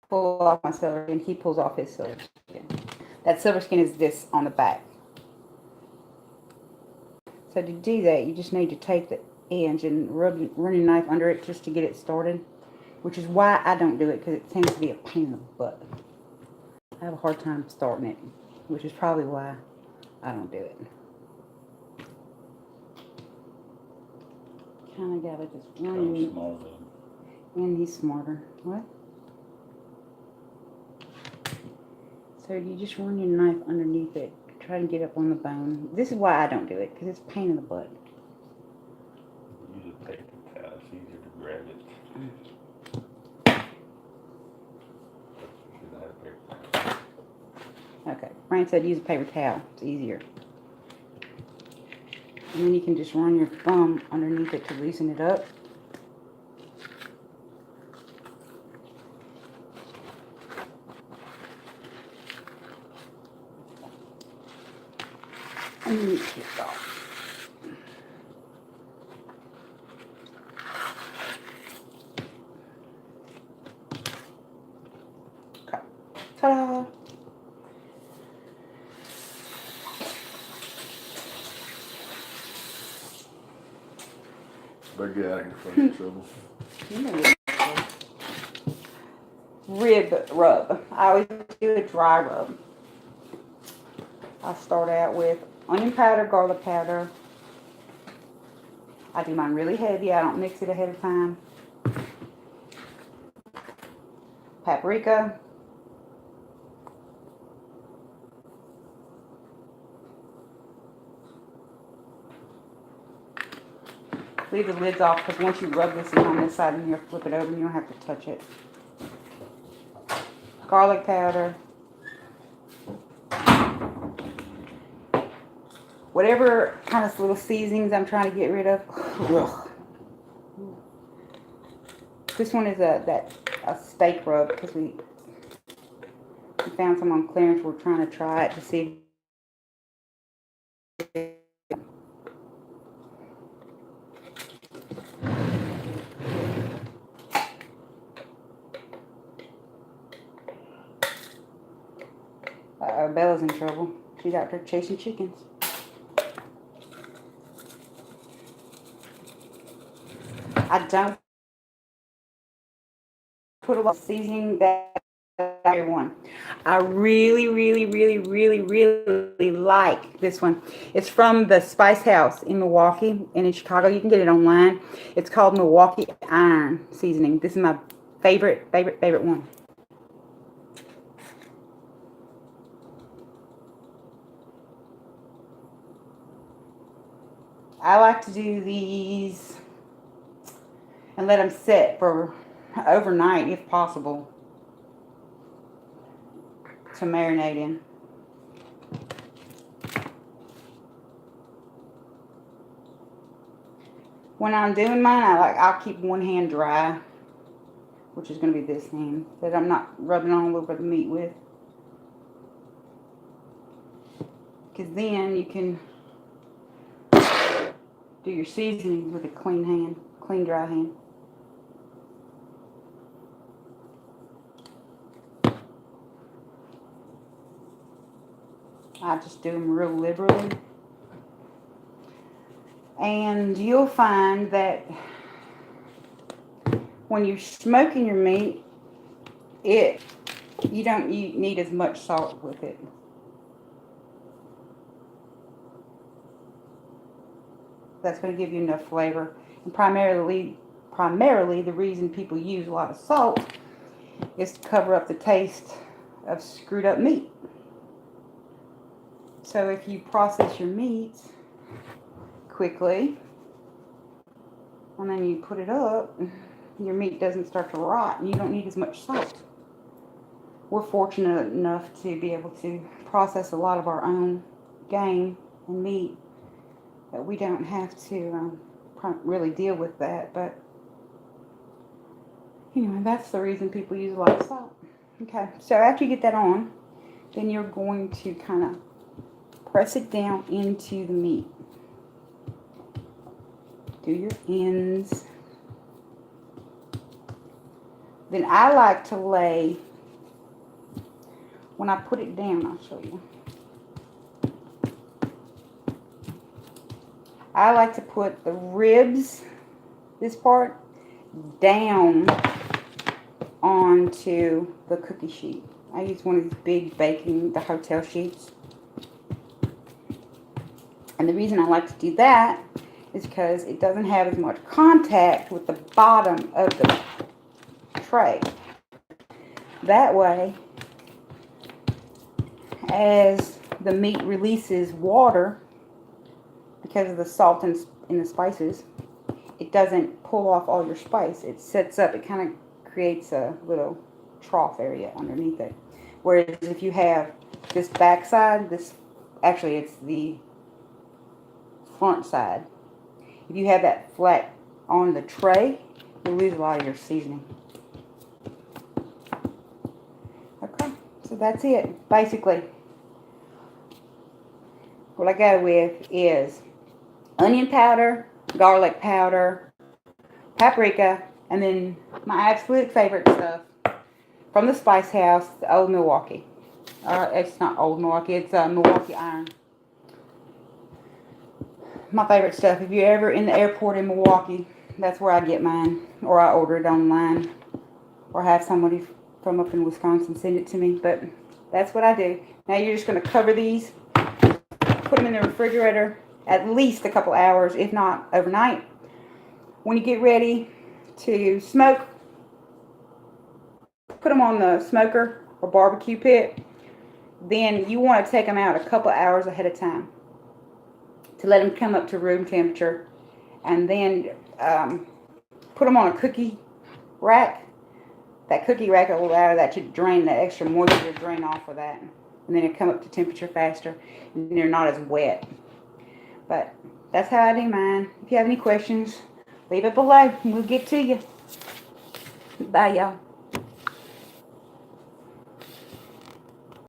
pull off my silver skin. He pulls off his silver skin. That silver skin is this on the back. So to do that, you just need to take the edge and run your knife under it just to get it started. Which is why I don't do it, because it tends to be a pain in the butt. I have a hard time starting it, which is probably why I don't do it. Kind of gotta just run I'm smaller. and he's smarter. What? So you just run your knife underneath it, try to get up on the bone. This is why I don't do it, because it's a pain in the butt. Use a paper towel. It's easier to grab it. Should I have a paper towel? Okay, Brian said use a paper towel. It's easier. And then you can just run your thumb underneath it to loosen it up. And then you take it off. Okay. Ta-da! Better get out of here before I get in trouble. Rib rub. I always do a dry rub. I start out with onion powder, garlic powder. I do mine really heavy. I don't mix it ahead of time. Paprika. Leave the lids off, because once you rub this in on this side and you flip it over, you don't have to touch it. Garlic powder. Whatever kind of little seasonings I'm trying to get rid of. Ugh. This one is a steak rub, because we found some on clearance. We're trying to try it to see. Bella's in trouble. She's out there chasing chickens. I don't put a lot of seasoning that one. I really, really, really, really, really like this one. It's from the Spice House in Milwaukee and in Chicago. You can get it online. It's called Milwaukee Iron Seasoning. This is my favorite one. I like to do these and let them sit for overnight if possible to marinate in. When I'm doing mine, I'll keep one hand dry, which is going to be this hand that I'm not rubbing all over the meat with, because then you can do your seasoning with a clean hand, clean dry hand. I just do them real liberally. And you'll find that when you're smoking your meat, you don't need as much salt with it. That's going to give you enough flavor. And primarily the reason people use a lot of salt is to cover up the taste of screwed up meat. So if you process your meat quickly and then you put it up, your meat doesn't start to rot and you don't need as much salt. We're fortunate enough to be able to process a lot of our own game and meat that we don't have to really deal with that. But anyway, that's the reason people use a lot of salt. Okay, so after you get that on, then you're going to kind of press it down into the meat. Do your ends. Then I like to lay when I put it down, I'll show you. I like to put the ribs, this part, down onto the cookie sheet. I use one of these big baking, the hotel sheets. And the reason I like to do that is because it doesn't have as much contact with the bottom of the tray. That way, as the meat releases water, because of the salt in the spices, it doesn't pull off all your spice. It sets up, it kind of creates a little trough area underneath it. Whereas if you have this back side, actually it's the front side. If you have that flat on the tray, you'll lose a lot of your seasoning. Okay, so that's it. Basically, what I go with is onion powder, garlic powder, paprika, and then my absolute favorite stuff from the Spice House, the Old Milwaukee. It's not Old Milwaukee, it's Milwaukee Iron. My favorite stuff. If you're ever in the airport in Milwaukee, that's where I get mine. Or I order it online. Or have somebody from up in Wisconsin send it to me. But that's what I do. Now you're just going to cover these. Put them in the refrigerator at least a couple hours, if not overnight. When you get ready to smoke, put them on the smoker or barbecue pit. Then you want to take them out a couple hours ahead of time to let them come up to room temperature, and then put them on a cookie rack. That cookie rack will allow that to drain, that extra moisture to drain off of that, and then it'll come up to temperature faster, and they're not as wet. But that's how I do mine. If you have any questions, leave it below, and we'll get to you. Bye, y'all.